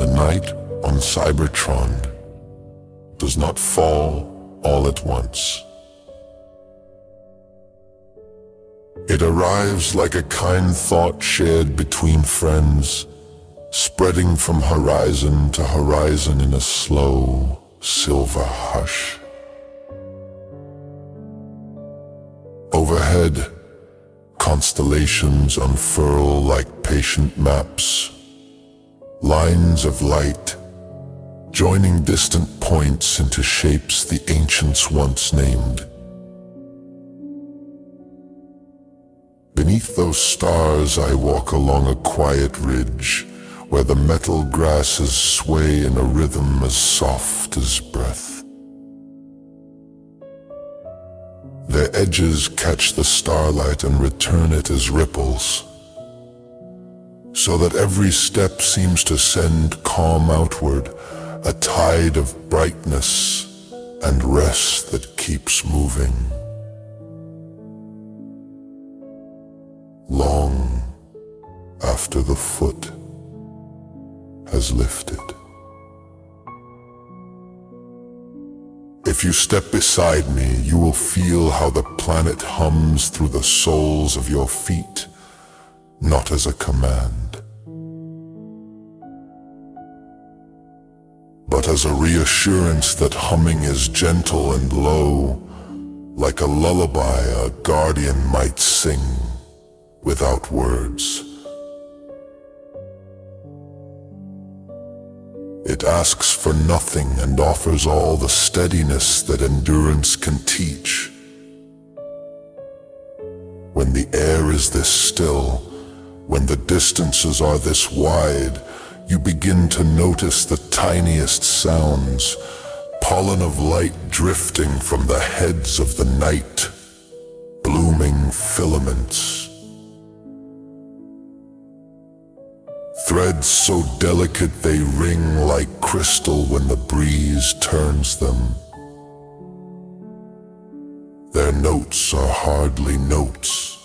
The night on Cybertron does not fall all at once. It arrives like a kind thought shared between friends, spreading from horizon to horizon in a slow, silver hush. Overhead, constellations unfurl like patient maps, lines of light, joining distant points into shapes the ancients once named. Beneath those stars I walk along a quiet ridge, where the metal grasses sway in a rhythm as soft as breath. Their edges catch the starlight and return it as ripples, so that every step seems to send calm outward, a tide of brightness and rest that keeps moving. Long after the foot has lifted. If you step beside me, you will feel how the planet hums through the soles of your feet, not as a command, but as a reassurance that humming is gentle and low, like a lullaby a guardian might sing without words. It asks for nothing and offers all the steadiness that endurance can teach. When the air is this still, when the distances are this wide, you begin to notice the tiniest sounds, pollen of light drifting from the heads of the night, blooming filaments. Threads so delicate they ring like crystal when the breeze turns them. Their notes are hardly notes.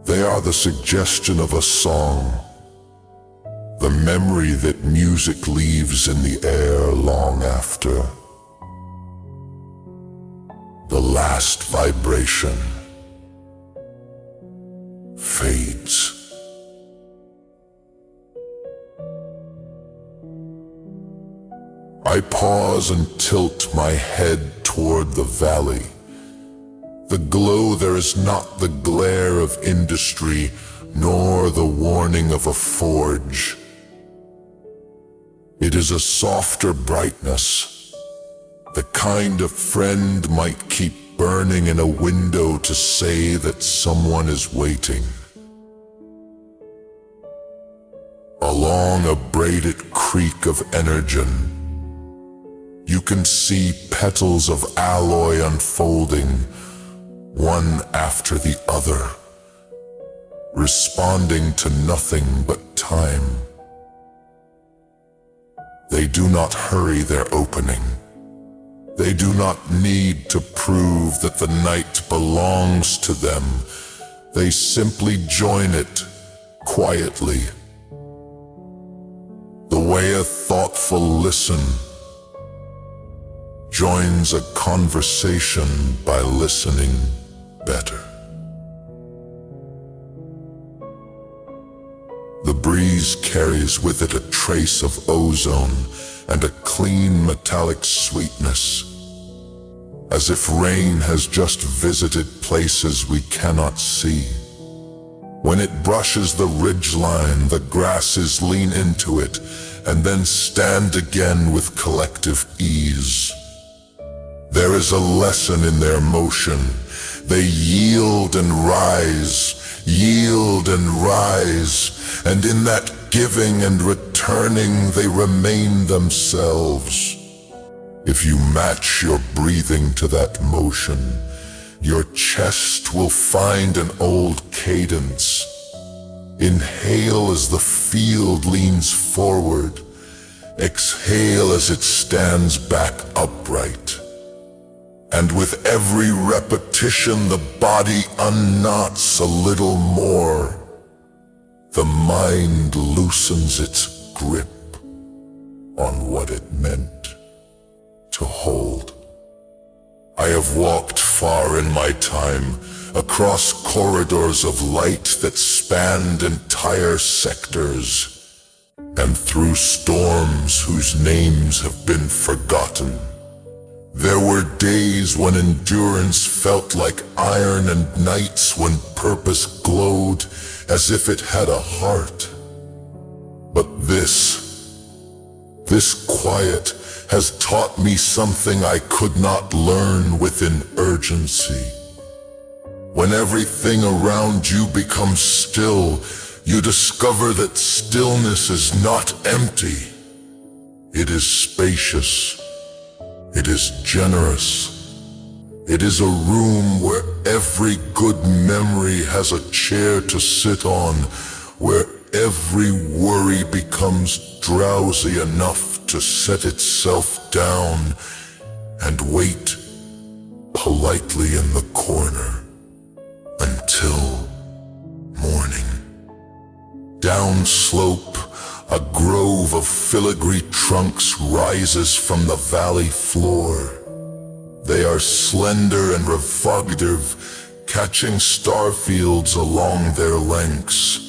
They are the suggestion of a song, the memory that music leaves in the air long after. The last vibration fades. I pause and tilt my head toward the valley. The glow there is not the glare of industry, nor the warning of a forge. It is a softer brightness, the kind a friend might keep burning in a window to say that someone is waiting. Along a braided creek of energon, you can see petals of alloy unfolding, one after the other, responding to nothing but time. They do not hurry their opening. They do not need to prove that the night belongs to them. They simply join it quietly, the way a thoughtful listen joins a conversation by listening better. The breeze carries with it a trace of ozone and a clean metallic sweetness, as if rain has just visited places we cannot see. When it brushes the ridgeline, the grasses lean into it and then stand again with collective ease. There is a lesson in their motion. They yield and rise, and in that giving and returning they remain themselves. If you match your breathing to that motion, your chest will find an old cadence. Inhale as the field leans forward. Exhale as it stands back upright. And with every repetition, the body unknots a little more. The mind loosens its grip on what it meant to hold. I have walked far in my time, across corridors of light that spanned entire sectors, and through storms whose names have been forgotten. There were days when endurance felt like iron and nights when purpose glowed as if it had a heart. But this quiet has taught me something I could not learn within urgency. When everything around you becomes still, you discover that stillness is not empty. It is spacious. It is generous. It is a room where every good memory has a chair to sit on, where every worry becomes drowsy enough to set itself down and wait politely in the corner until morning. Downslope, a grove of filigree trunks rises from the valley floor. They are slender and refractive, catching starfields along their lengths.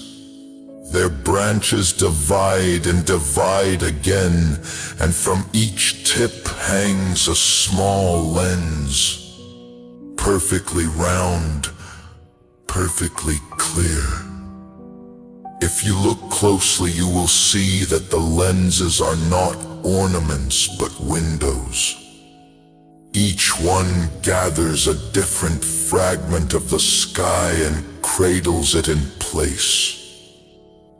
Their branches divide and divide again, and from each tip hangs a small lens, perfectly round, perfectly clear. If you look closely, you will see that the lenses are not ornaments but windows. Each one gathers a different fragment of the sky and cradles it in place.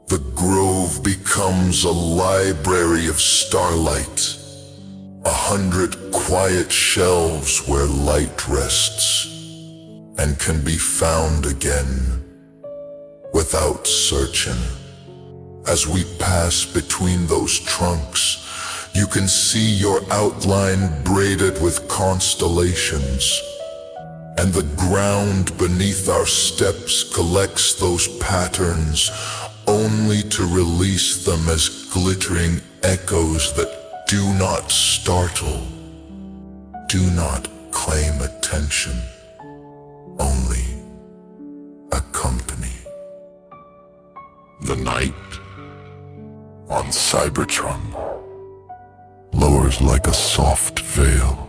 The grove becomes a library of starlight, 100 quiet shelves where light rests and can be found again without searching. As we pass between those trunks, you can see your outline braided with constellations, and the ground beneath our steps collects those patterns only to release them as glittering echoes that do not startle, do not claim attention, only accompany. The night on Cybertron lowers like a soft veil,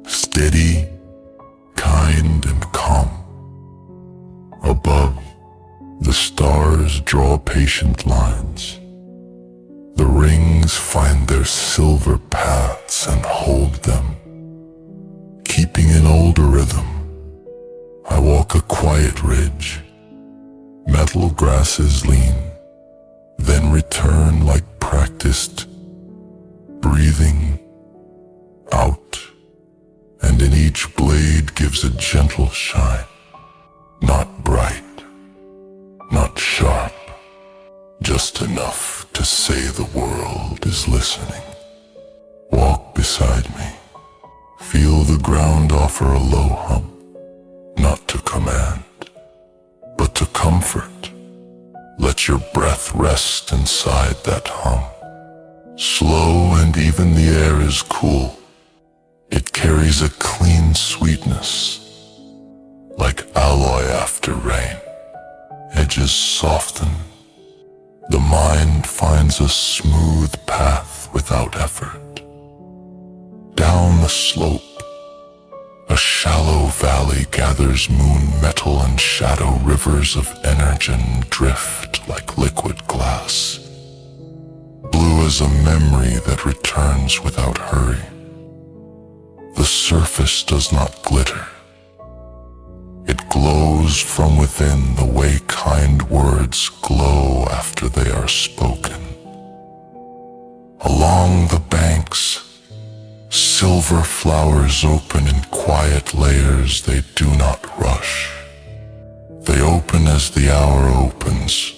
steady, kind, and calm. Above, the stars draw patient lines. The rings find their silver paths and hold them. Keeping an older rhythm, I walk a quiet ridge. Metal grasses lean, then return like practiced, breathing out, and in each blade gives a gentle shine, not bright, not sharp, just enough to say the world is listening. Walk beside me, feel the ground offer a low hum, not to command, but to comfort. Let your breath rest inside that hum. Slow, and even the air is cool. It carries a clean sweetness, like alloy after rain. Edges soften. The mind finds a smooth path without effort. Down the slope, a shallow valley gathers moon metal and shadow rivers of energon drift like liquid glass. Blue as a memory that returns without hurry. The surface does not glitter. It glows from within the way kind words glow after they are spoken. Along the banks, silver flowers open in quiet layers. They do not rush. They open as the hour opens,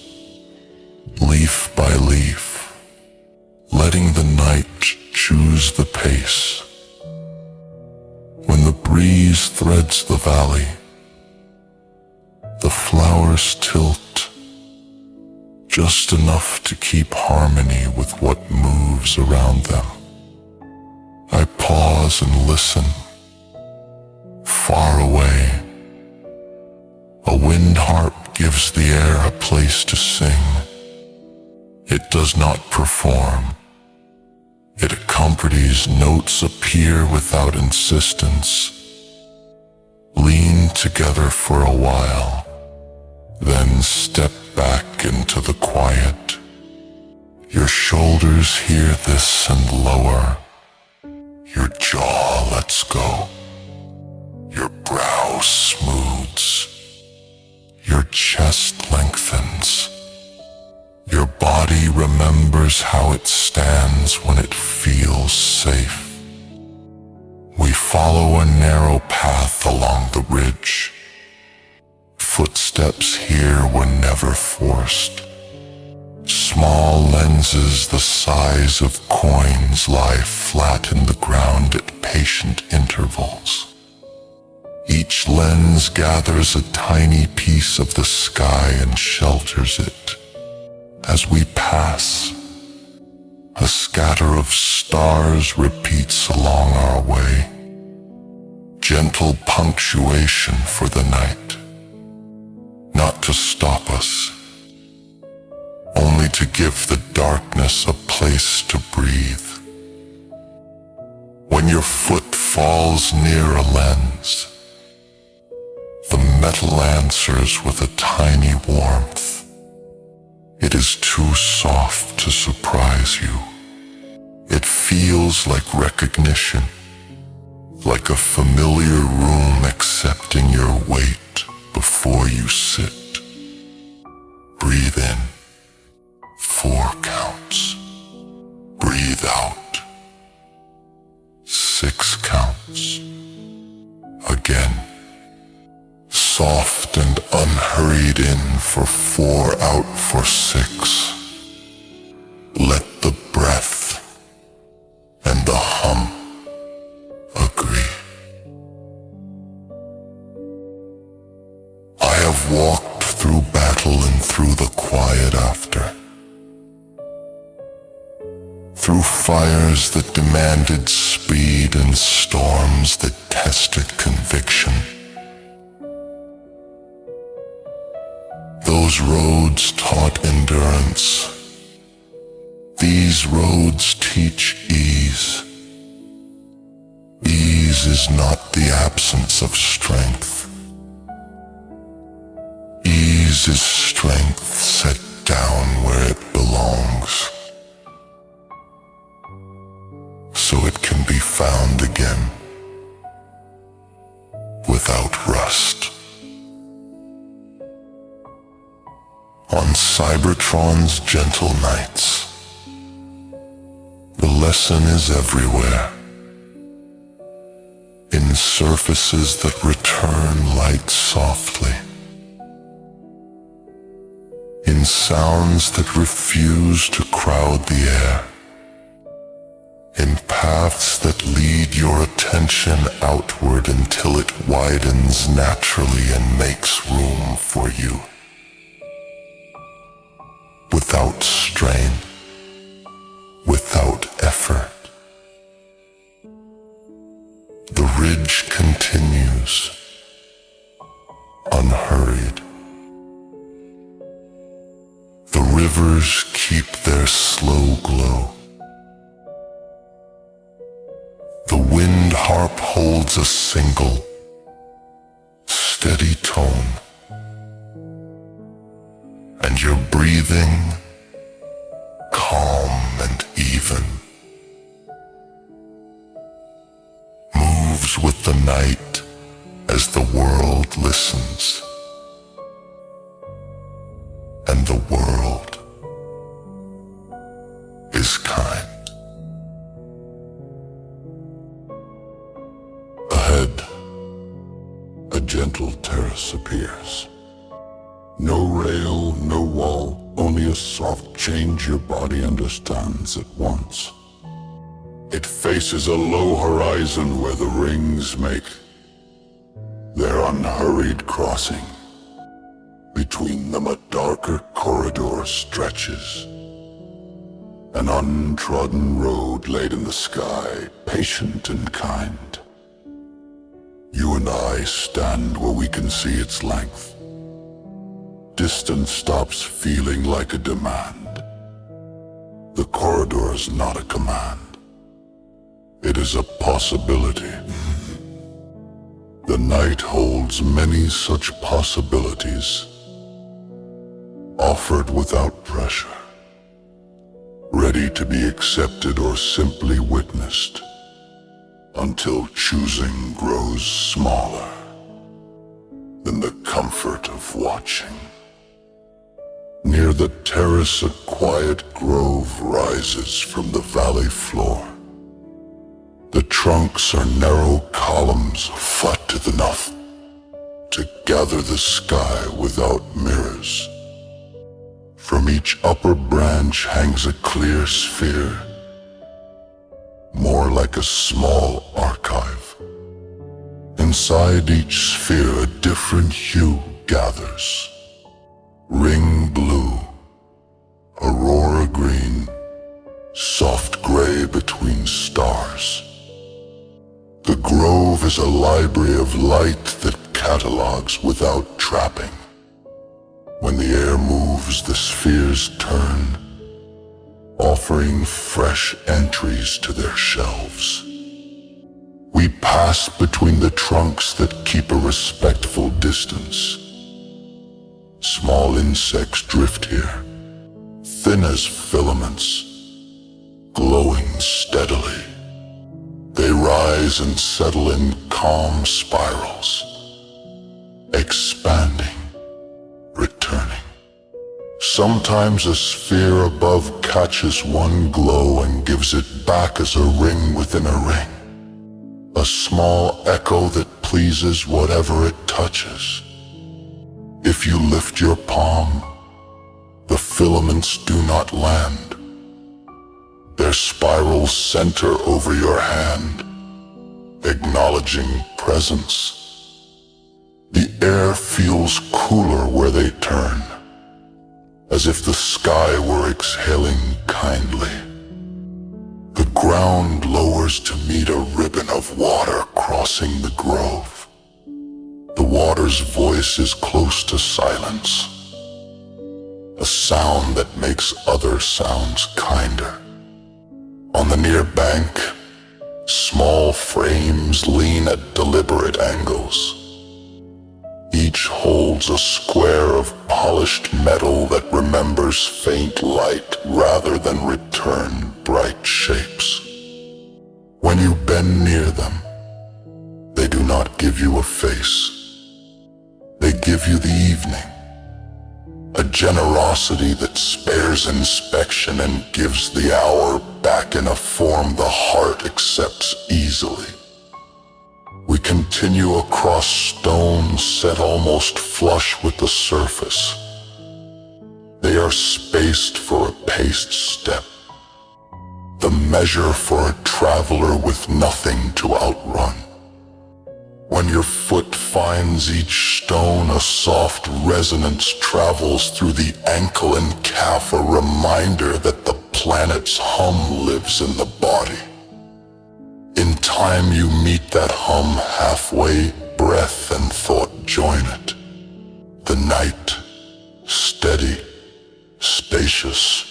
leaf by leaf, letting the night choose the pace. When the breeze threads the valley, the flowers tilt, just enough to keep harmony with what moves around them. I pause and listen. Far away, a wind harp gives the air a place to sing. It does not perform. It accompanies, notes appear without insistence. Lean together for a while, then step back into the quiet. Your shoulders hear this and lower. Your jaw lets go. Your brow smooths. Your chest lengthens. Your body remembers how it stands when it feels safe. We follow a narrow path along the ridge. Footsteps here were never forced. Small lenses the size of coins lie flat in the ground at patient intervals. Each lens gathers a tiny piece of the sky and shelters it. As we pass, a scatter of stars repeats along our way. Gentle punctuation for the night. Not to stop us, only to give the darkness a place to breathe. When your foot falls near a lens, the metal answers with a tiny warmth. It is too soft to surprise you. It feels like recognition, like a familiar room accepting your weight before you sit. Breathe in, 4 counts. Breathe out, 6 counts. Again, soft and unhurried in for 4, out for 6. Let the breath and the hum agree. I have walked through battle and through the quiet after. Through fires that demanded speed and storms that tested conviction. Those roads taught endurance. These roads teach ease. Ease is not the absence of strength. Ease is strength set down where it belongs, so it can be found again without rust. On Cybertron's gentle nights, the lesson is everywhere. In surfaces that return light softly. In sounds that refuse to crowd the air. In paths that lead your attention outward until it widens naturally and makes room for you. Without strain, without effort. The ridge continues, unhurried. The rivers keep their slow glow. The wind harp holds a single, steady tone. And your breathing, calm and even, moves with the night as the world listens. And the world is kind. Ahead, a gentle terrace appears. No rail, no wall, only a soft change your body understands at once. It faces a low horizon where the rings make their unhurried crossing. Between them a darker corridor stretches. An untrodden road laid in the sky, patient and kind. You and I stand where we can see its length. Distance stops feeling like a demand. The corridor is not a command. It is a possibility. The night holds many such possibilities, offered without pressure, ready to be accepted or simply witnessed, until choosing grows smaller than the comfort of watching. Near the terrace, a quiet grove rises from the valley floor. The trunks are narrow columns, flat enough to gather the sky without mirrors. From each upper branch hangs a clear sphere, more like a small archive. Inside each sphere a different hue gathers. Ring blue, aurora green, soft gray between stars. The grove is a library of light that catalogs without trapping. When the air moves, the spheres turn, offering fresh entries to their shelves. We pass between the trunks that keep a respectful distance. Small insects drift here, thin as filaments, glowing steadily. They rise and settle in calm spirals, expanding, returning. Sometimes a sphere above catches one glow and gives it back as a ring within a ring. A small echo that pleases whatever it touches. If you lift your palm, the filaments do not land. Their spirals center over your hand, acknowledging presence. The air feels cooler where they turn, as if the sky were exhaling kindly. The ground lowers to meet a ribbon of water crossing the grove. The water's voice is close to silence, a sound that makes other sounds kinder. On the near bank, small frames lean at deliberate angles. Each holds a square of polished metal that remembers faint light rather than return bright shapes. When you bend near them, they do not give you a face. They give you the evening, a generosity that spares inspection and gives the hour back in a form the heart accepts easily. We continue across stones set almost flush with the surface. They are spaced for a paced step, the measure for a traveler with nothing to outrun. When your foot finds each stone, a soft resonance travels through the ankle and calf, a reminder that the planet's hum lives in the body. In time you meet that hum halfway, breath and thought join it. The night, steady, spacious,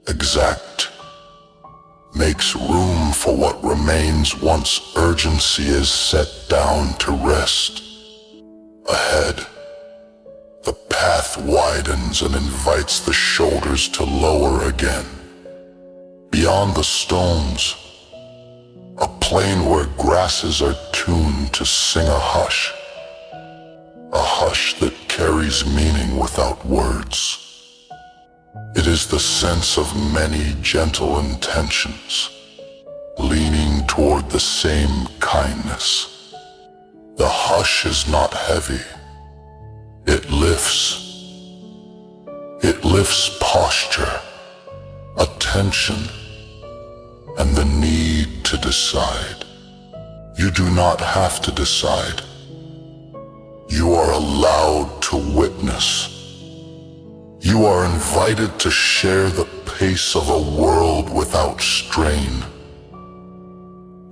exact, makes room for what remains once urgency is set down to rest. Ahead, the path widens and invites the shoulders to lower again. Beyond the stones, a plain where grasses are tuned to sing a hush that carries meaning without words. It is the sense of many gentle intentions, leaning toward the same kindness. The hush is not heavy. It lifts posture, attention, and the need to decide. You do not have to decide. You are allowed to witness. You are invited to share the pace of a world without strain.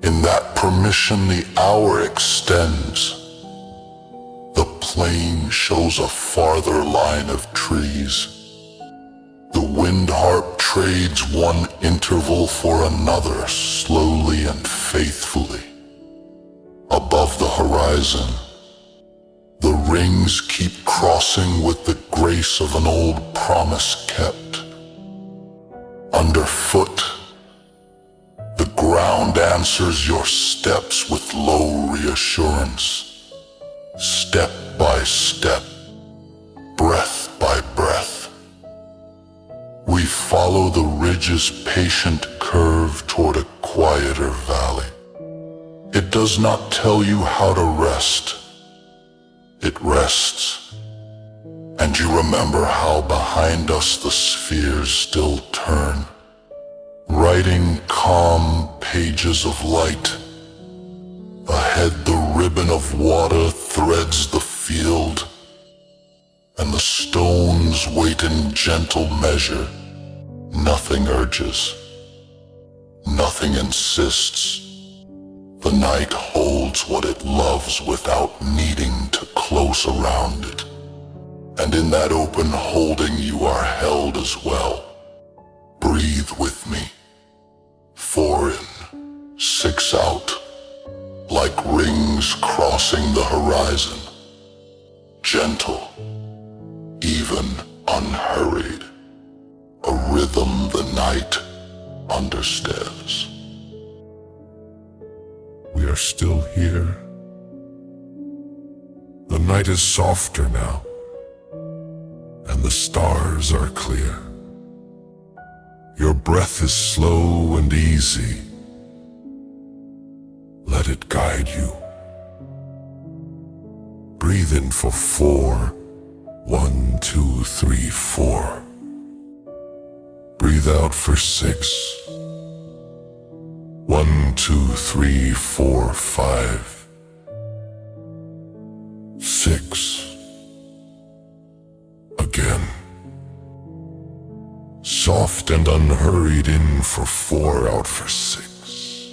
In that permission, the hour extends. The plain shows a farther line of trees. The wind harp trades one interval for another, slowly and faithfully. Above the horizon, the rings keep crossing with the grace of an old promise kept. Underfoot, the ground answers your steps with low reassurance. Step by step, breath by breath, we follow the ridge's patient curve toward a quieter valley. It does not tell you how to rest. It rests, and you remember how behind us the spheres still turn, writing calm pages of light. Ahead the ribbon of water threads the field, and the stones wait in gentle measure. Nothing urges, nothing insists. The night holds what it loves without needing to close around it. And in that open holding you are held as well. Breathe with me. 4 in, 6 out, like rings crossing the horizon. Gentle, even unhurried. A rhythm the night understands. We are still here. The night is softer now, and the stars are clear. Your breath is slow and easy. Let it guide you. Breathe in for 4. 1, 2, 3, 4. Breathe out for 6. 1, 2, 3, 4, 5, 6. Again. Soft and unhurried in for 4, out for 6.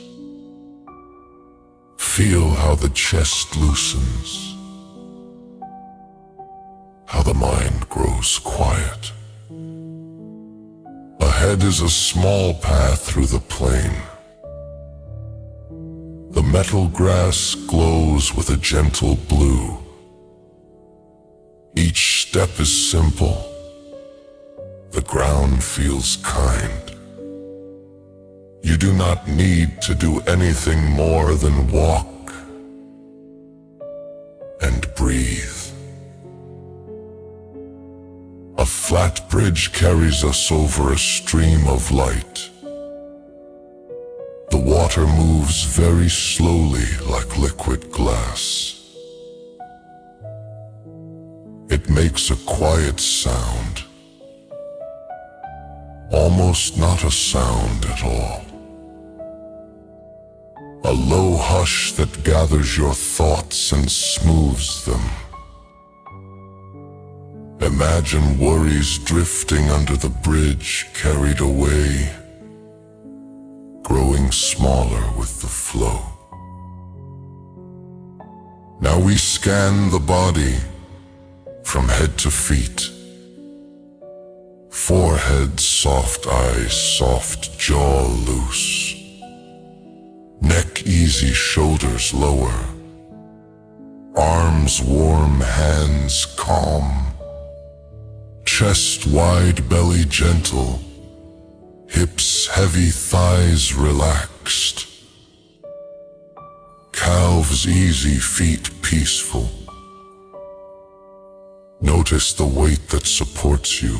Feel how the chest loosens, how the mind grows quiet. Ahead is a small path through the plain. The metal grass glows with a gentle blue. Each step is simple. The ground feels kind. You do not need to do anything more than walk and breathe. A flat bridge carries us over a stream of light. The water moves very slowly like liquid glass. It makes a quiet sound, almost not a sound at all. A low hush that gathers your thoughts and smooths them. Imagine worries drifting under the bridge, carried away, growing smaller with the flow. Now we scan the body from head to feet. Forehead, soft eyes, soft jaw loose. Neck easy, shoulders lower. Arms warm, hands calm. Chest wide, belly gentle. Hips heavy, thighs relaxed. Calves easy, feet peaceful. Notice the weight that supports you.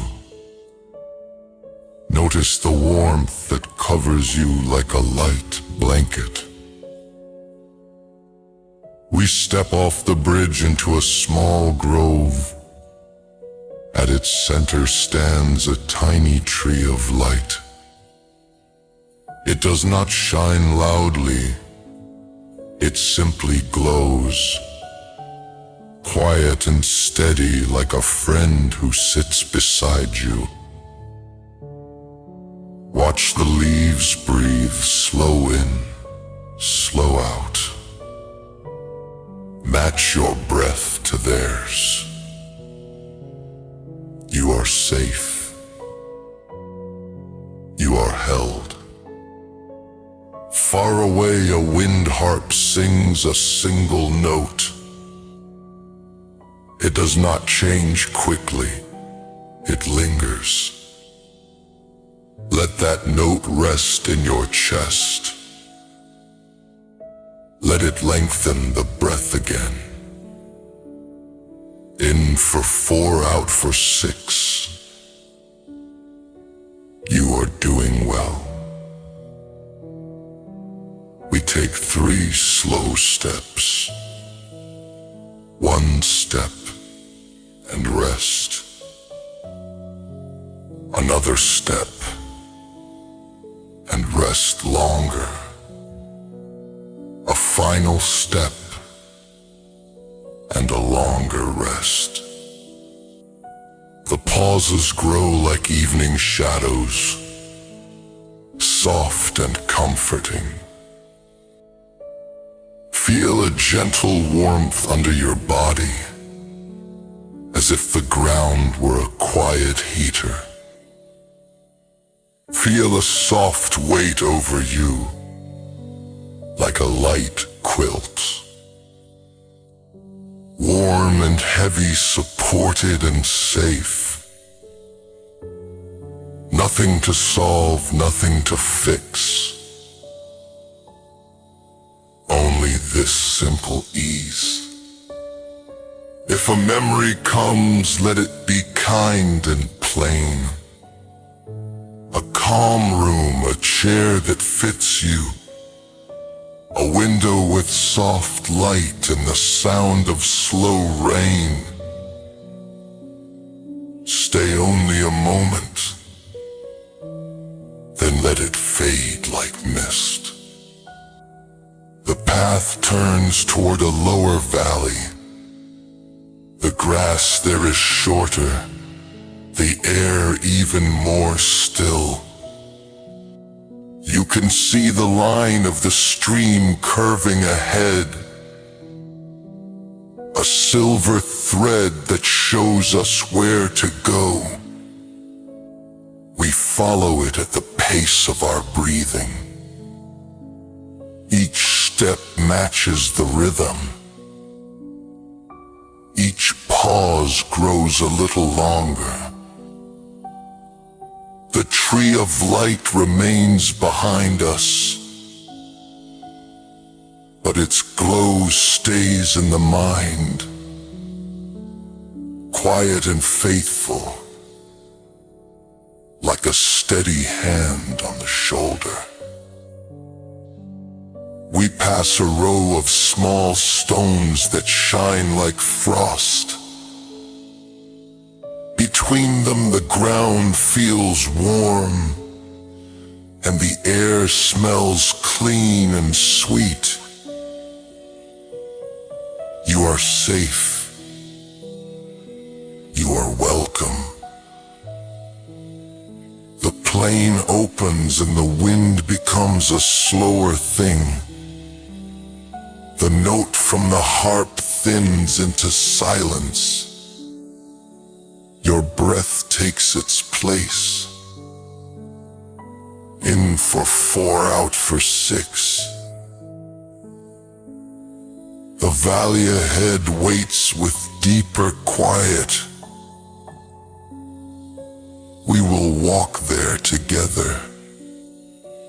Notice the warmth that covers you like a light blanket. We step off the bridge into a small grove. At its center stands a tiny tree of light. It does not shine loudly. It simply glows, quiet and steady like a friend who sits beside you. Watch the leaves breathe slow in, slow out. Match your breath to theirs. You are safe. You are held. Far away, a wind harp sings a single note. It does not change quickly. It lingers. Let that note rest in your chest. Let it lengthen the breath again. In for 4, out for 6. You are doing well. We take 3 slow steps. 1 step and rest. Another step and rest longer. A final step and a longer rest. The pauses grow like evening shadows, soft and comforting. Feel a gentle warmth under your body, as if the ground were a quiet heater. Feel a soft weight over you, like a light quilt. Warm and heavy, supported and safe. Nothing to solve, nothing to fix. Only this simple ease. If a memory comes, let it be kind and plain. A calm room, a chair that fits you. A window with soft light and the sound of slow rain. Stay only a moment, then let it fade like mist. The path turns toward a lower valley. The grass there is shorter, the air even more still. You can see the line of the stream curving ahead. A silver thread that shows us where to go. We follow it at the pace of our breathing. Each step matches the rhythm. Each pause grows a little longer. The tree of light remains behind us, but its glow stays in the mind, quiet and faithful, like a steady hand on the shoulder. We pass a row of small stones that shine like frost. Between them the ground feels warm, and the air smells clean and sweet. You are safe. You are welcome. The plain opens and the wind becomes a slower thing. The note from the harp thins into silence. Your breath takes its place. In for 4, out for 6. The valley ahead waits with deeper quiet. We will walk there together,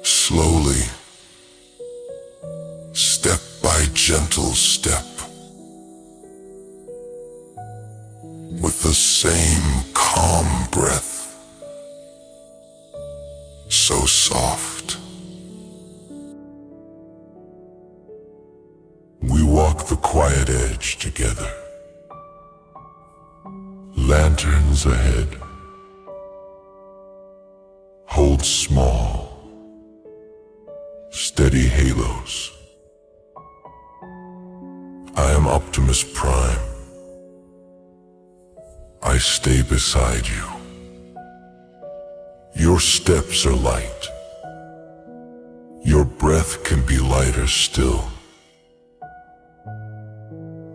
slowly, step by gentle step, with the same calm breath, so soft. We walk the quiet edge together, lanterns ahead, hold small, steady halos. I am Optimus Prime, I stay beside you. Your steps are light. Your breath can be lighter still.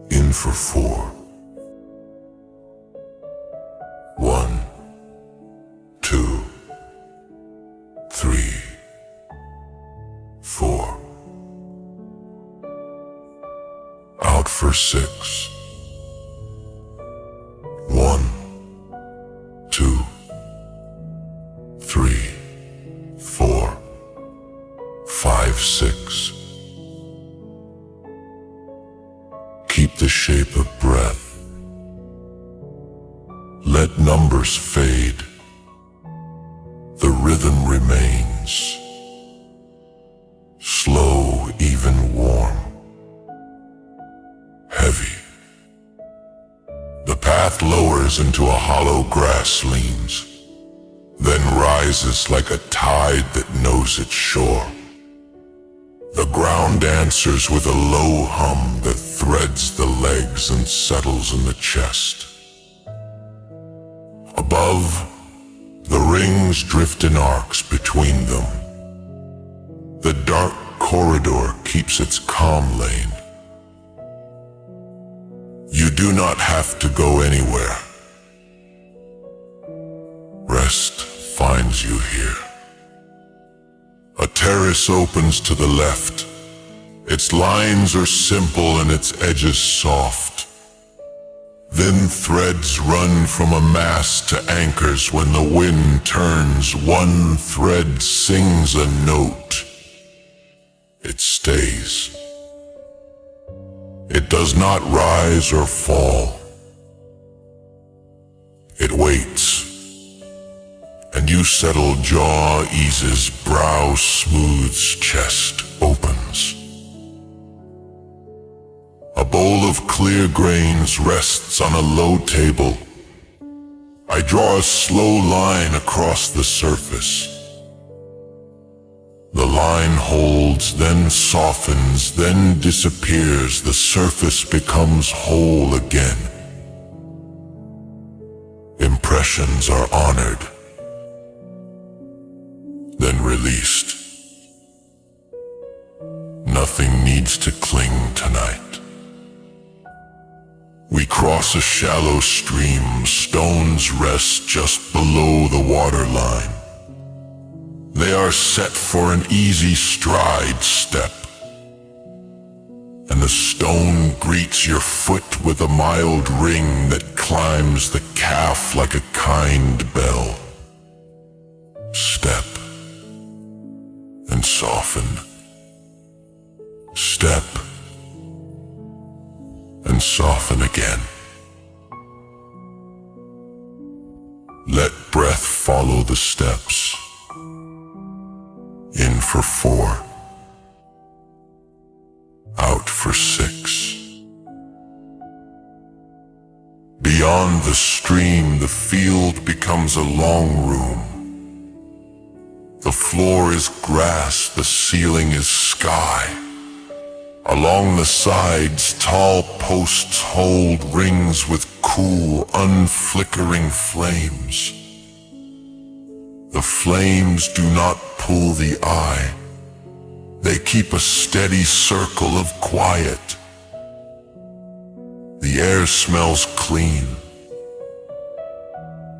In for 4. 1, 2, 3, 4. Out for 6. 1, 2, 3, 4, 5, 6. Keep the shape of breath. Let numbers fade. The rhythm remains. Slow, even warm. Heavy. The path lowers into a hollow grass leans, then rises like a tide that knows its shore. The ground answers with a low hum that threads the legs and settles in the chest. Above, the rings drift in arcs between them. The dark corridor keeps its calm lane. You do not have to go anywhere. Rest finds you here. A terrace opens to the left. Its lines are simple and its edges soft. Then threads run from a mast to anchors. When the wind turns, one thread sings a note. It stays. It does not rise or fall. It waits. And you settle, jaw eases, brow smooths, chest opens. A bowl of clear grains rests on a low table. I draw a slow line across the surface. The line holds, then softens, then disappears. The surface becomes whole again. Impressions are honored, then released. Nothing needs to cling tonight. We cross a shallow stream. Stones rest just below the waterline. They are set for an easy stride step. And the stone greets your foot with a mild ring that climbs the calf like a kind bell. Step and soften. Step and soften again. Let breath follow the steps. In for 4. Out for 6. Beyond the stream, the field becomes a long room. The floor is grass, the ceiling is sky. Along the sides, tall posts hold rings with cool, unflickering flames. The flames do not pull the eye. They keep a steady circle of quiet. The air smells clean,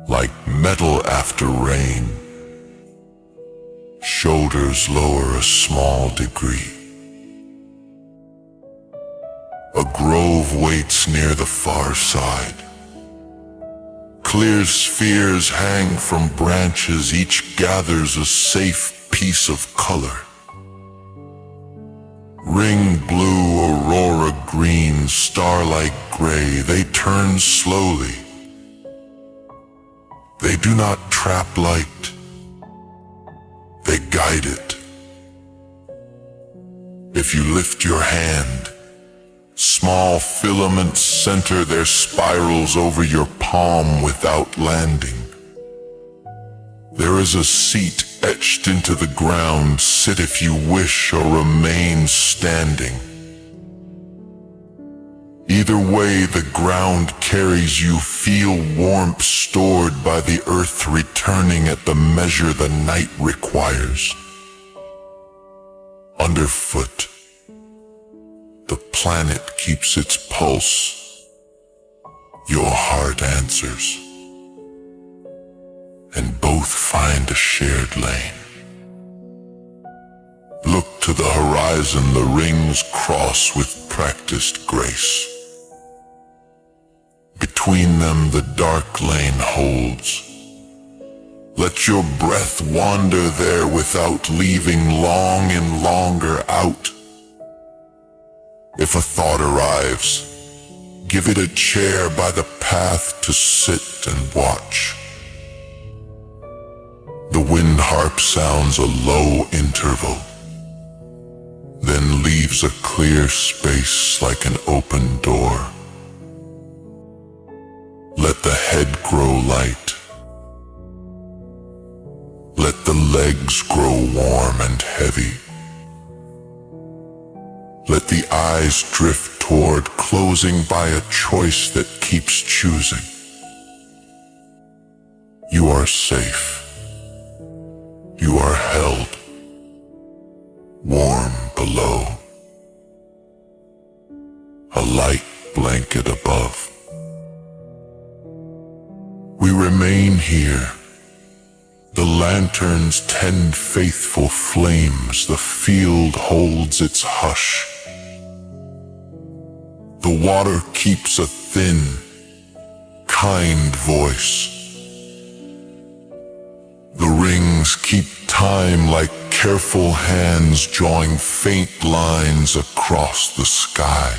like metal after rain. Shoulders lower a small degree. A grove waits near the far side. Clear spheres hang from branches, each gathers a safe piece of color. Ring blue, aurora green, starlight gray, they turn slowly. They do not trap light, they guide it. If you lift your hand, small filaments center their spirals over your palm without landing. There is a seat etched into the ground. Sit if you wish or remain standing. Either way the ground carries you, feel warmth stored by the earth returning at the measure the night requires. Underfoot, the planet keeps its pulse. Your heart answers, and both find a shared lane. Look to the horizon, the rings cross with practiced grace. Between them the dark lane holds. Let your breath wander there without leaving long and longer out. If a thought arrives, give it a chair by the path to sit and watch. The wind harp sounds a low interval, then leaves a clear space like an open door. Let the head grow light. Let the legs grow warm and heavy. Let the eyes drift toward closing by a choice that keeps choosing. You are safe. You are held. Warm below. A light blanket above. We remain here. The lanterns tend faithful flames. The field holds its hush. The water keeps a thin, kind voice. The rings keep time like careful hands drawing faint lines across the sky.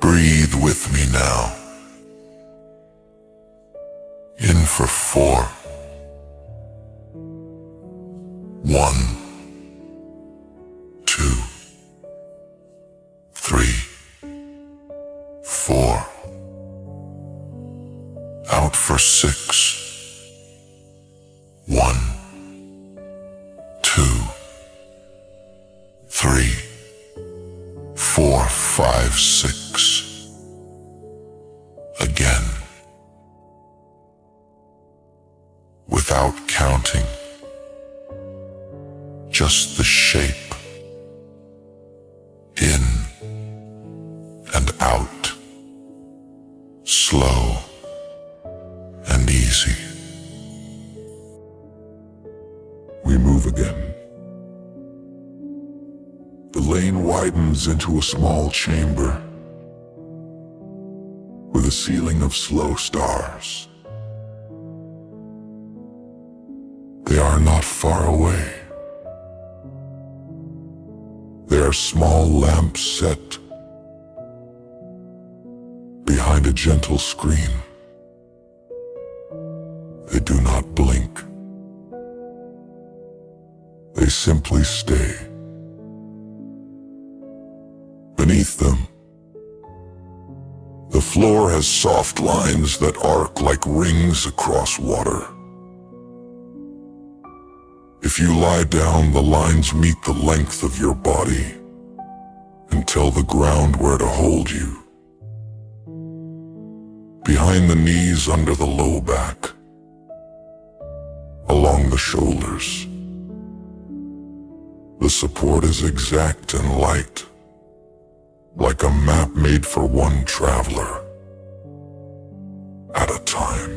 Breathe with me now. In for 4. 1, 2, 3, 4. Out for 6. 1, 2, 3, 4, 5, 6. Again. Without counting, just the shape, in and out, slow and easy. We move again. The lane widens into a small chamber with a ceiling of slow stars. They are not far away. They are small lamps set behind a gentle screen. They do not blink. They simply stay. Beneath them, the floor has soft lines that arc like rings across water. If you lie down, the lines meet the length of your body and tell the ground where to hold you. Behind the knees, under the low back, along the shoulders. The support is exact and light, like a map made for one traveler at a time.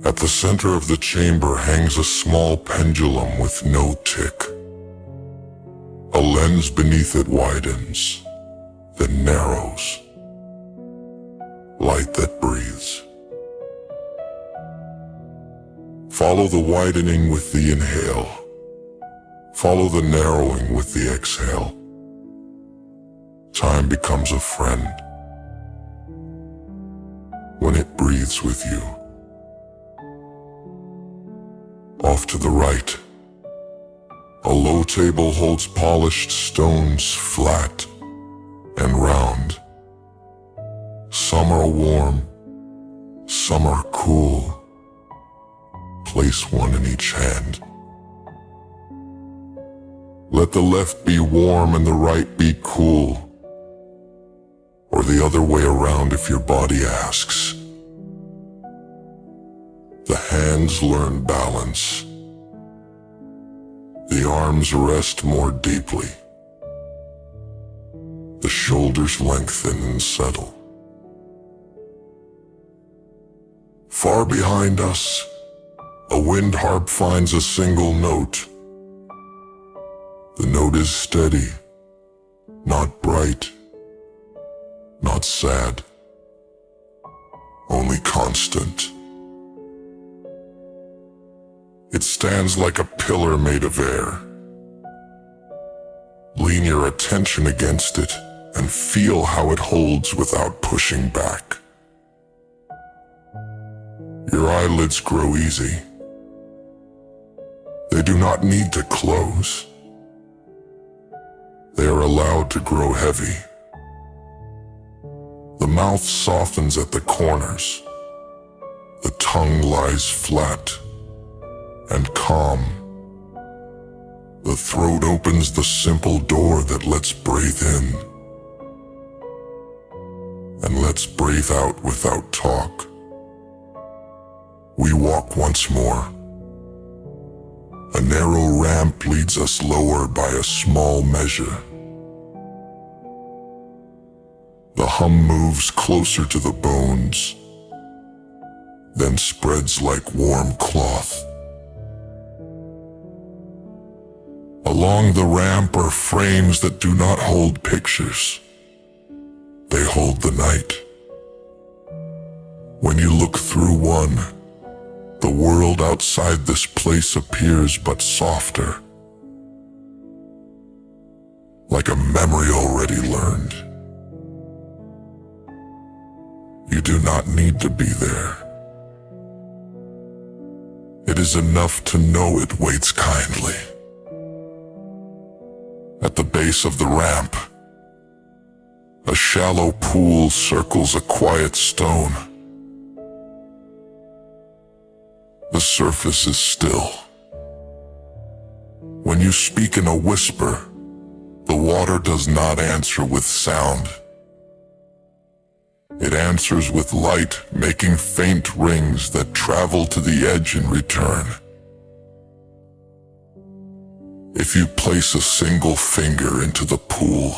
At the center of the chamber hangs a small pendulum with no tick. A lens beneath it widens, then narrows. Light that breathes. Follow the widening with the inhale. Follow the narrowing with the exhale. Time becomes a friend when it breathes with you. Off to the right, a low table holds polished stones, flat and round. Some are warm, some are cool. Place one in each hand. let the left be warm and the right be cool. Or the other way around if your body asks. The hands learn balance. The arms rest more deeply. The shoulders lengthen and settle. Far behind us, a wind harp finds a single note. The note is steady, not bright, not sad, only constant. It stands like a pillar made of air. Lean your attention against it and feel how it holds without pushing back. Your eyelids grow easy. They do not need to close. They are allowed to grow heavy. The mouth softens at the corners. The tongue lies flat and calm. The throat opens the simple door that lets breathe in and lets breathe out without talk. We walk once more. A narrow ramp leads us lower by a small measure. The hum moves closer to the bones, then spreads like warm cloth. Along the ramp are frames that do not hold pictures. They hold the night. When you look through one, the world outside this place appears but softer, like a memory already learned. You do not need to be there. It is enough to know it waits kindly. At the base of the ramp, a shallow pool circles a quiet stone. The surface is still. When you speak in a whisper, the water does not answer with sound. It answers with light, making faint rings that travel to the edge and return. If you place a single finger into the pool,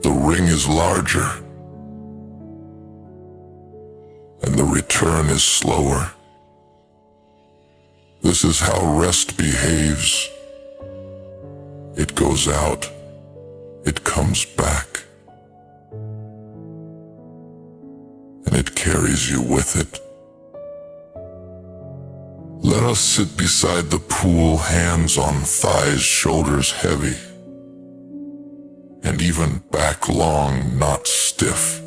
the ring is larger, and the return is slower. This is how rest behaves. It goes out, it comes back, and it carries you with it. Let us sit beside the pool, hands on thighs, shoulders heavy, and even back long, not stiff.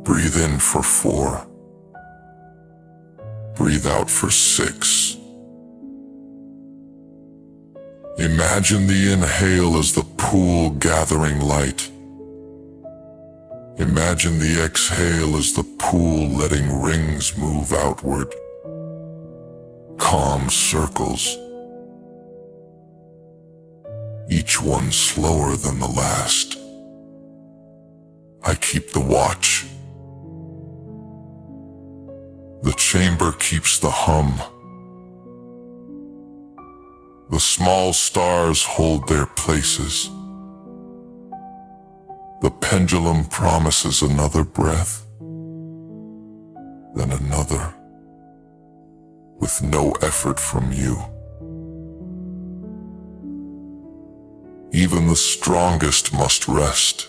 Breathe in for 4. Breathe out for 6. Imagine the inhale as the pool gathering light. Imagine the exhale as the pool letting rings move outward. Calm circles, each one slower than the last. I keep the watch. The chamber keeps the hum. The small stars hold their places. The pendulum promises another breath, then another, with no effort from you. Even the strongest must rest.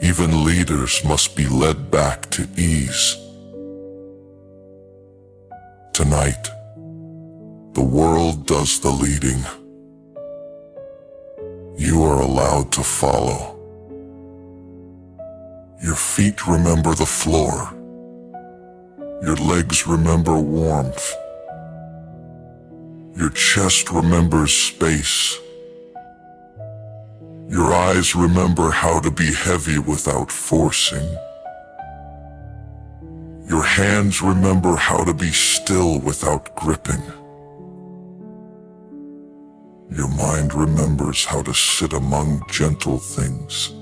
Even leaders must be led back to ease. Tonight, the world does the leading. You are allowed to follow. Your feet remember the floor. Your legs remember warmth. Your chest remembers space. Your eyes remember how to be heavy without forcing. Your hands remember how to be still without gripping. Your mind remembers how to sit among gentle things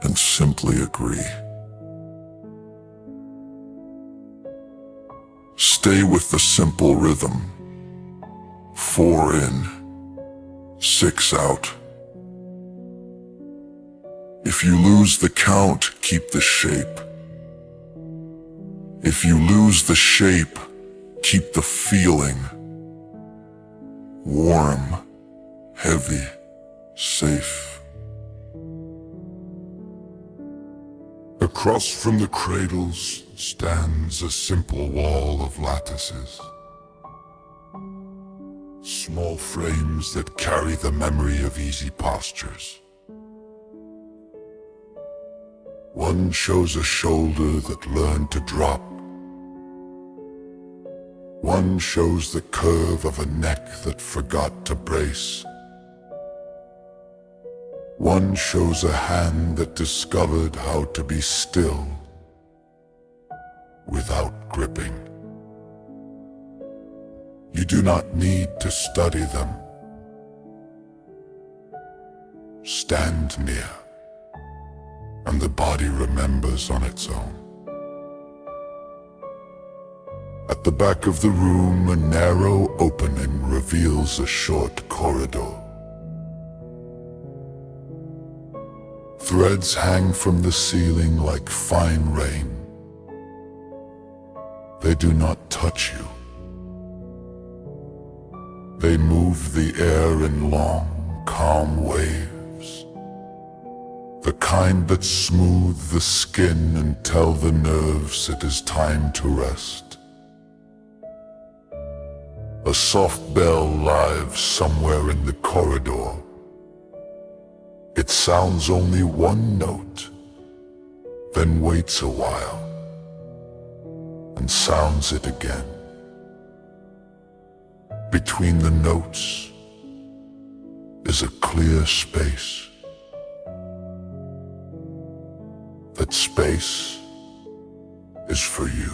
and simply agree. Stay with the simple rhythm. 4 in, 6 out. If you lose the count, keep the shape. If you lose the shape, keep the feeling. Warm, heavy, safe. Across from the cradles stands a simple wall of lattices. Small frames that carry the memory of easy postures. One shows a shoulder that learned to drop. One shows the curve of a neck that forgot to brace. One shows a hand that discovered how to be still without gripping. You do not need to study them. Stand near, and the body remembers on its own. At the back of the room, a narrow opening reveals a short corridor. Threads hang from the ceiling like fine rain. They do not touch you. They move the air in long, calm waves. The kind that smooth the skin and tell the nerves it is time to rest. A soft bell lives somewhere in the corridor. It sounds only one note, then waits a while, and sounds it again. Between the notes is a clear space. That space is for you.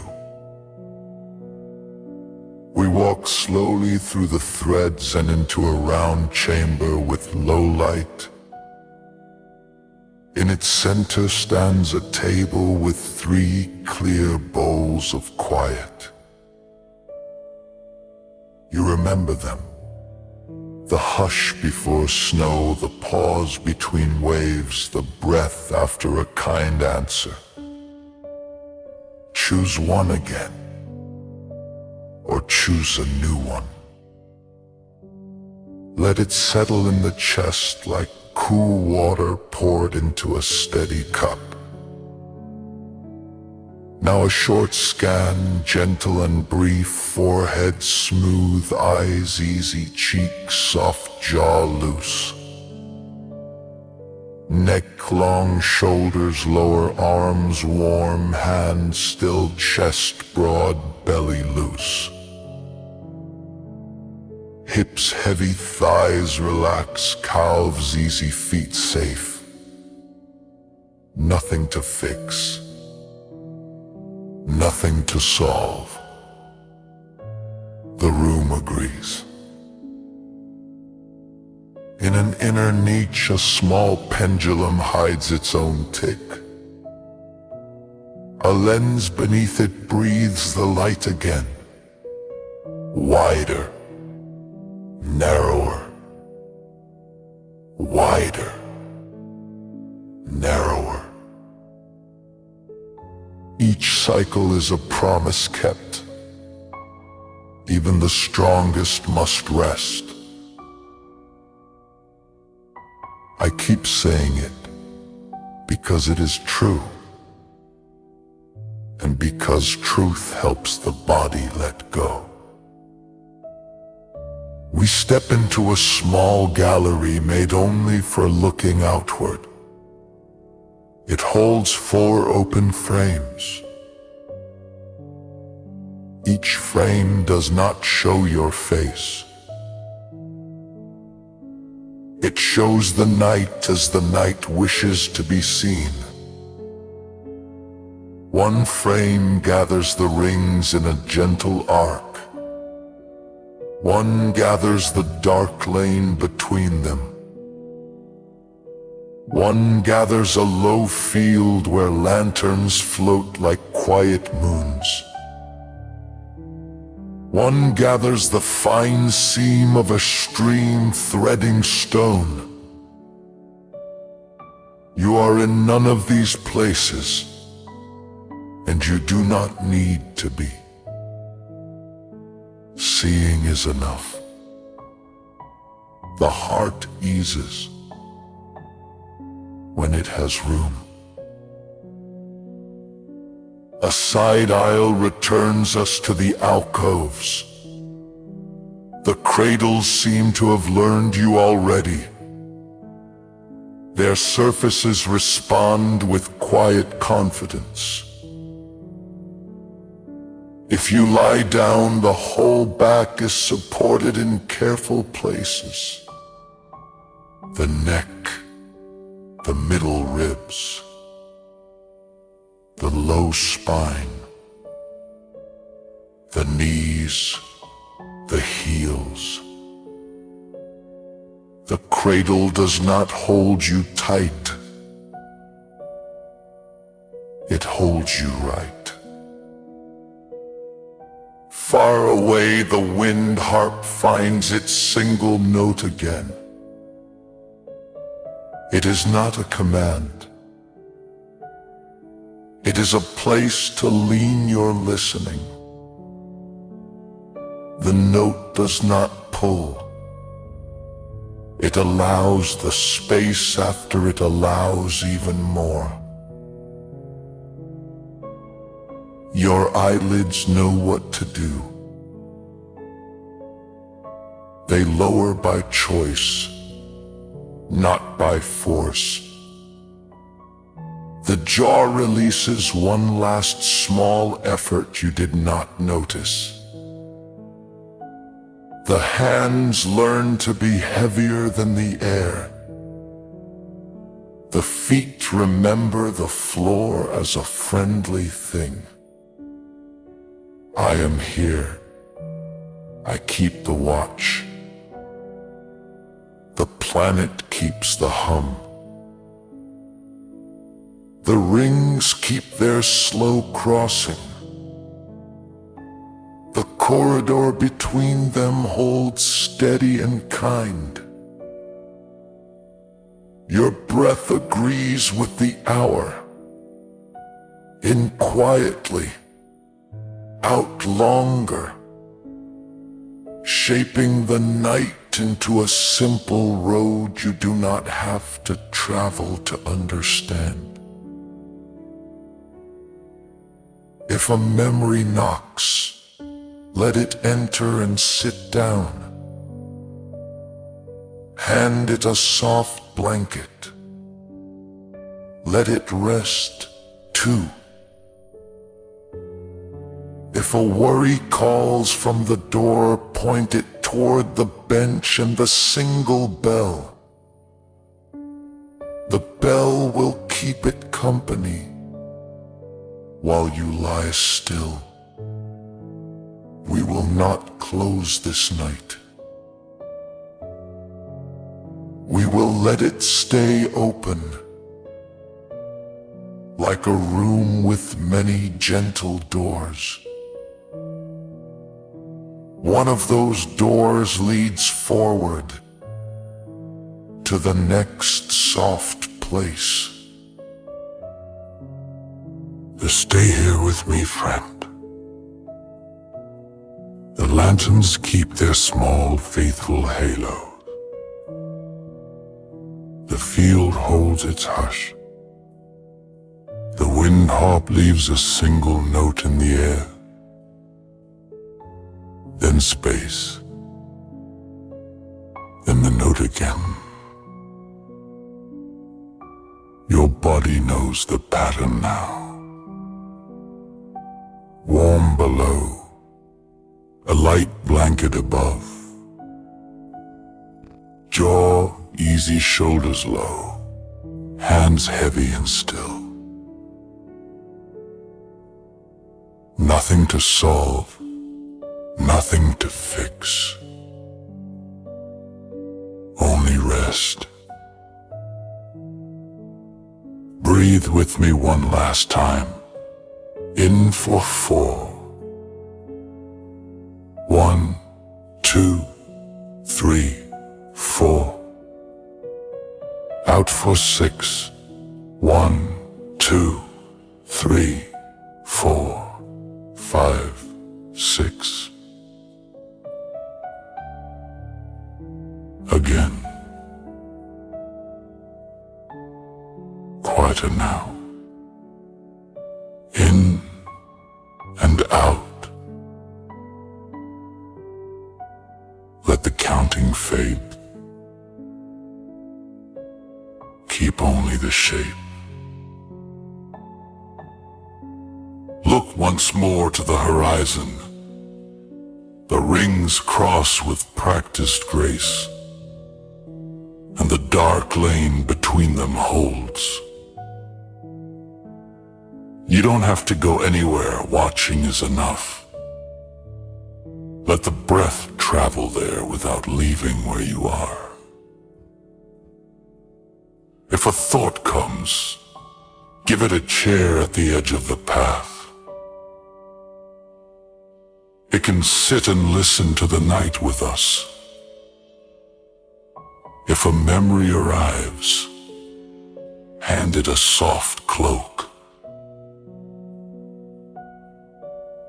We walk slowly through the threads and into a round chamber with low light. In its center stands a table with 3 clear bowls of quiet. You remember them. The hush before snow, the pause between waves, the breath after a kind answer. Choose one again, or choose a new one. Let it settle in the chest like cool water poured into a steady cup. Now a short scan, gentle and brief, forehead smooth, eyes easy, cheeks soft, jaw loose. Neck long, shoulders lower, arms warm, hands still, chest broad, belly loose. Hips heavy, thighs relax, calves easy, feet safe. Nothing to fix. Nothing to solve. The room agrees. In an inner niche, a small pendulum hides its own tick. A lens beneath it breathes the light again. Wider. Narrower. Wider. Narrower. Each cycle is a promise kept. Even the strongest must rest. I keep saying it because it is true, and because truth helps the body let go. We step into a small gallery made only for looking outward. It holds 4 open frames. Each frame does not show your face. It shows the night as the night wishes to be seen. One frame gathers the rings in a gentle arc. One gathers the dark lane between them. One gathers a low field where lanterns float like quiet moons. One gathers the fine seam of a stream threading stone. You are in none of these places, and you do not need to be. Seeing is enough. The heart eases when it has room. A side aisle returns us to the alcoves. The cradles seem to have learned you already. Their surfaces respond with quiet confidence. If you lie down, the whole back is supported in careful places. The neck, the middle ribs, the low spine, the knees, the heels. The cradle does not hold you tight. It holds you right. Far away, the wind harp finds its single note again. It is not a command. It is a place to lean your listening. The note does not pull. It allows the space after it allows even more. Your eyelids know what to do. They lower by choice, not by force. The jaw releases one last small effort you did not notice. The hands learn to be heavier than the air. The feet remember the floor as a friendly thing. I am here. I keep the watch. The planet keeps the hum. The rings keep their slow crossing. The corridor between them holds steady and kind. Your breath agrees with the hour. In quietly, out longer, shaping the night into a simple road you do not have to travel to understand. If a memory knocks, let it enter and sit down. Hand it a soft blanket. Let it rest, too. If a worry calls from the door, point it toward the bench and the single bell. The bell will keep it company while you lie still. We will not close this night. We will let it stay open, like a room with many gentle doors. One of those doors leads forward to the next soft place. Stay here with me, friend. The lanterns keep their small, faithful halos. The field holds its hush. The wind harp leaves a single note in the air. Then space. Then the note again. Your body knows the pattern now. Warm below, a light blanket above. Jaw easy, shoulders low, hands heavy and still. Nothing to solve, Nothing to fix. Only rest. Breathe with me one last time. In for 4. 1, 2, 3, 4. Out for 6. 1, 2, 3, 4, 5, 6. Again. Quieter now. In and out. Let the counting fade. Keep only the shape. Look once more to the horizon. The rings cross with practiced grace, and the dark lane between them holds. You don't have to go anywhere, watching is enough. Let the breath travel there without leaving where you are. If a thought comes, give it a chair at the edge of the path. It can sit and listen to the night with us. If a memory arrives, hand it a soft cloak.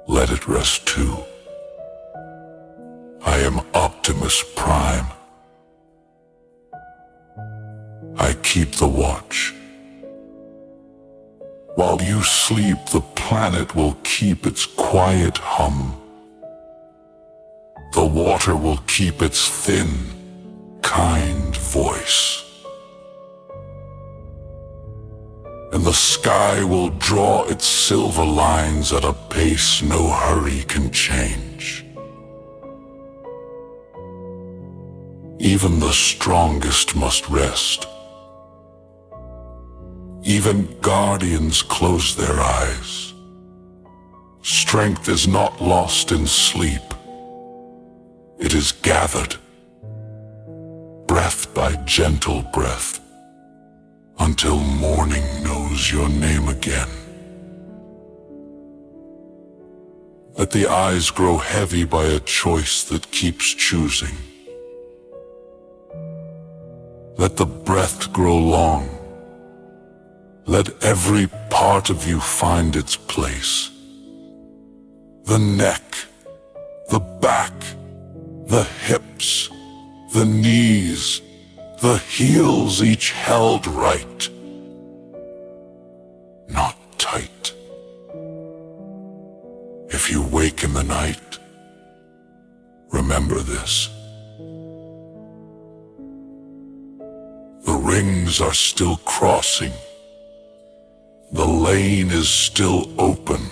Let it rest too. I am Optimus Prime. I keep the watch. While you sleep, the planet will keep its quiet hum. The water will keep its thin, kind voice. And the sky will draw its silver lines at a pace no hurry can change. Even the strongest must rest. Even guardians close their eyes. Strength is not lost in sleep. It is gathered, breath by gentle breath, until morning knows your name again. Let the eyes grow heavy by a choice that keeps choosing. Let the breath grow long. Let every part of you find its place. The neck, the back, the hips, the knees, the heels, each held right, not tight. If you wake in the night, remember this. The rings are still crossing. The lane is still open.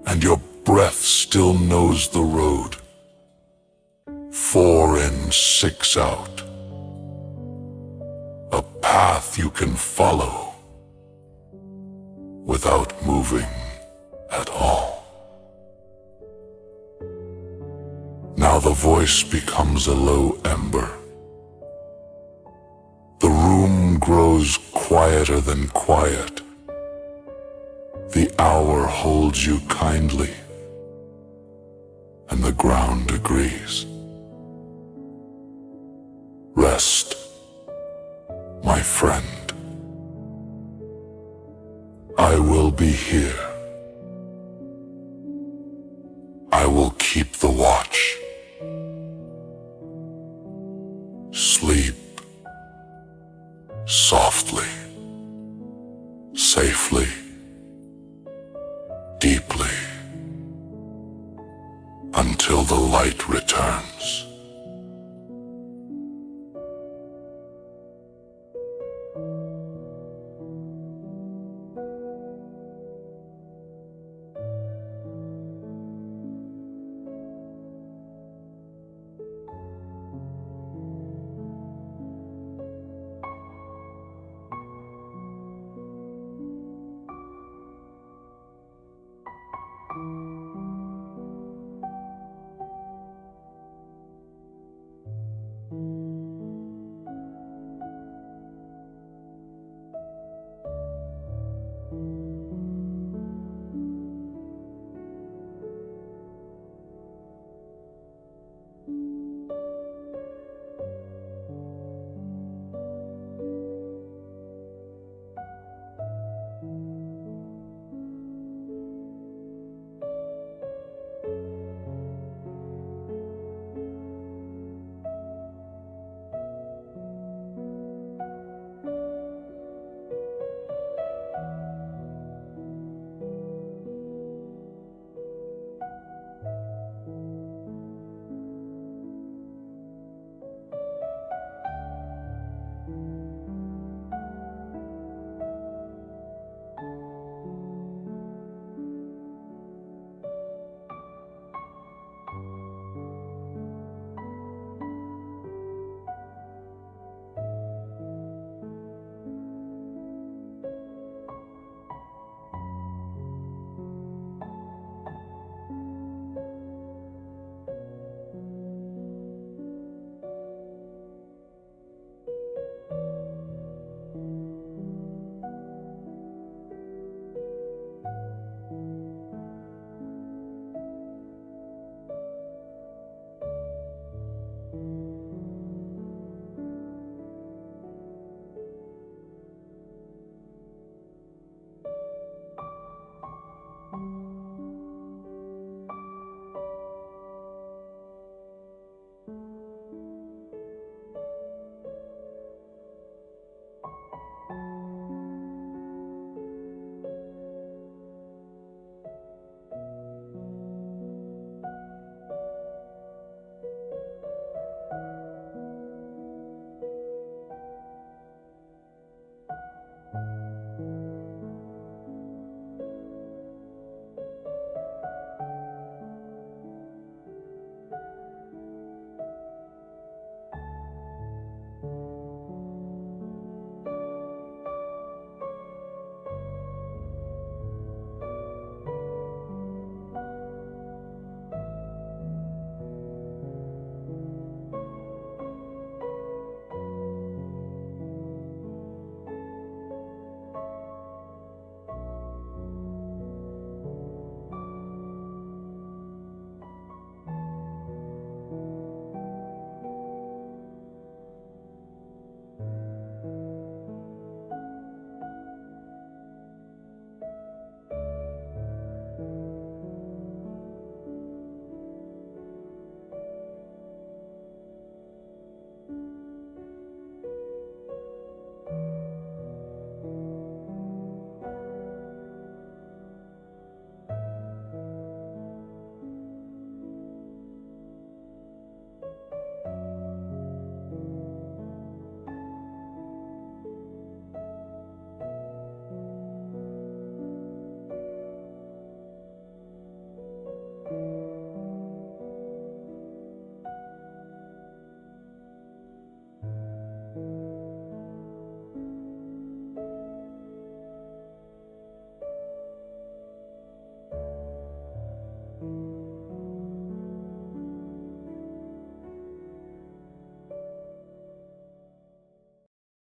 And your breath still knows the road. 4 in, 6 out. A path you can follow without moving at all. Now the voice becomes a low ember. The room grows quieter than quiet. The hour holds you kindly, and the ground agrees. Rest, my friend. I will be here. I will keep the watch. Sleep softly, safely, deeply, until the light returns.